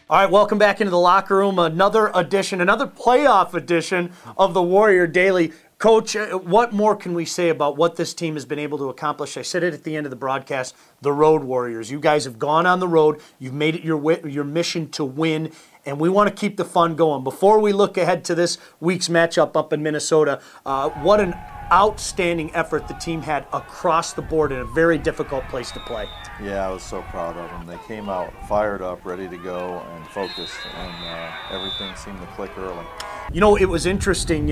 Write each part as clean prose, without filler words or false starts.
All right, welcome back into the locker room. Another edition, another playoff edition of the Warrior Daily. Coach, what more can we say about what this team has been able to accomplish? I said it at the end of the broadcast, the Road Warriors. You guys have gone on the road. You've made it your mission to win, and we want to keep the fun going. Before we look ahead to this week's matchup up in Minnesota, what an outstanding effort the team had across the board in a very difficult place to play. Yeah, I was so proud of them. They came out fired up, ready to go, and focused, and everything seemed to click early. You know, it was interesting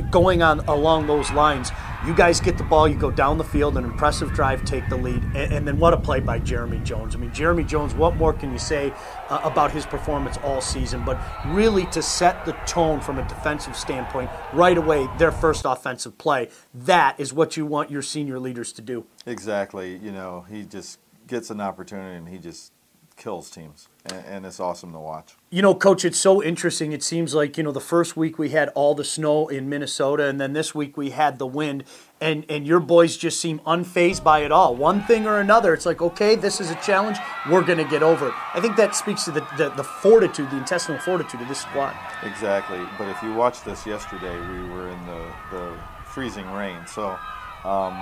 going on along those lines. You guys get the ball, you go down the field, an impressive drive, take the lead, and then what a play by Jeremy Jones. I mean, Jeremy Jones, what more can you say about his performance all season? But really to set the tone from a defensive standpoint right away, their first offensive play, that is what you want your senior leaders to do. Exactly. You know, he just gets an opportunity and he just kills teams, and it's awesome to watch. You know, Coach, it's so interesting. It seems like, you know, the first week we had all the snow in Minnesota, and then this week we had the wind, and your boys just seem unfazed by it all. One thing or another, it's like, okay, this is a challenge, we're going to get over it. I think that speaks to the fortitude, the intestinal fortitude of this squad. Exactly. But if you watched this yesterday, we were in the freezing rain, so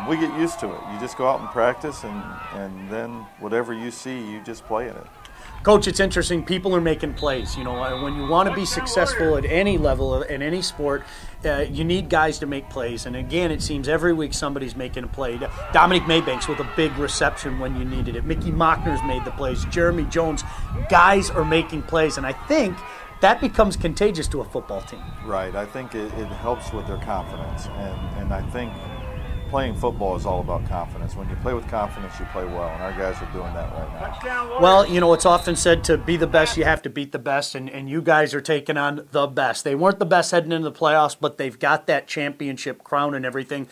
we get used to it. You just go out and practice, and then whatever you see, you just play at it. Coach, it's interesting. People are making plays. You know, when you want to be successful at any level, in any sport, you need guys to make plays. And again, it seems every week somebody's making a play. Dominic Maybanks with a big reception when you needed it. Mickey Mockner's made the plays. Jeremy Jones. Guys are making plays. And I think that becomes contagious to a football team. Right. I think it helps with their confidence. And I think playing football is all about confidence. When you play with confidence, you play well, and our guys are doing that right now. Well, you know, it's often said to be the best, you have to beat the best, and you guys are taking on the best. They weren't the best heading into the playoffs, but they've got that championship crown and everything.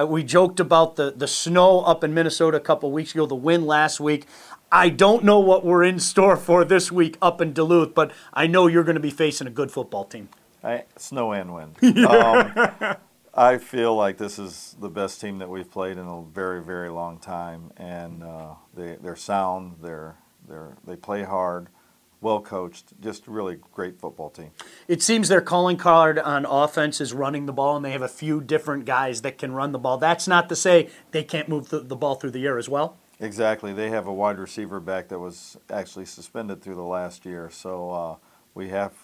We joked about the snow up in Minnesota a couple weeks ago, the wind last week. I don't know what we're in store for this week up in Duluth, but I know you're going to be facing a good football team. Snow and wind. I feel like this is the best team that we've played in a very, very long time, and they're sound, they play hard, well coached, just really great football team. It seems their calling card on offense is running the ball, and they have a few different guys that can run the ball. That's not to say they can't move the ball through the air as well. Exactly. They have a wide receiver back that was actually suspended through the last year, so we have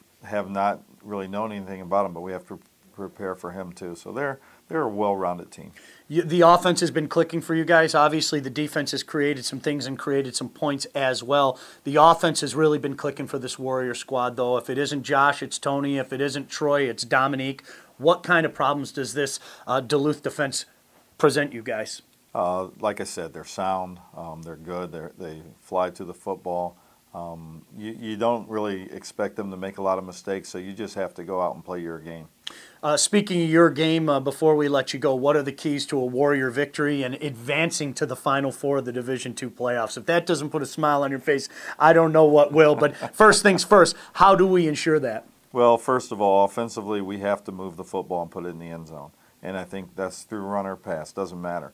not really known anything about him, but we have to prepare for him too. So they're a well-rounded team. The offense has been clicking for you guys. Obviously, the defense has created some things and created some points as well. The offense has really been clicking for this Warrior squad, though. If it isn't Josh, it's Tony. If it isn't Troy, it's Dominique. What kind of problems does this Duluth defense present you guys? Like I said, they're sound. They're good. They fly to the football. You don't really expect them to make a lot of mistakes, so you just have to go out and play your game. Speaking of your game, before we let you go, what are the keys to a Warrior victory and advancing to the Final Four of the Division II playoffs? If that doesn't put a smile on your face, I don't know what will. But first things first, how do we ensure that? Well, first of all, offensively, we have to move the football and put it in the end zone. And I think that's through run or pass, doesn't matter.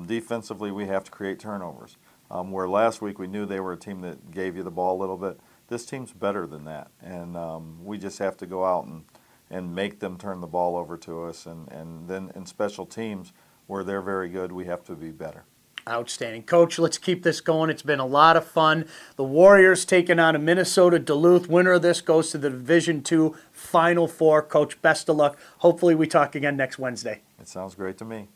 Defensively, we have to create turnovers. Where last week we knew they were a team that gave you the ball a little bit, this team's better than that. And we just have to go out and make them turn the ball over to us. And then in special teams, where they're very good, we have to be better. Outstanding. Coach, let's keep this going. It's been a lot of fun. The Warriors taking on a Minnesota Duluth. Winner of this goes to the Division II Final Four. Coach, best of luck. Hopefully we talk again next Wednesday. It sounds great to me.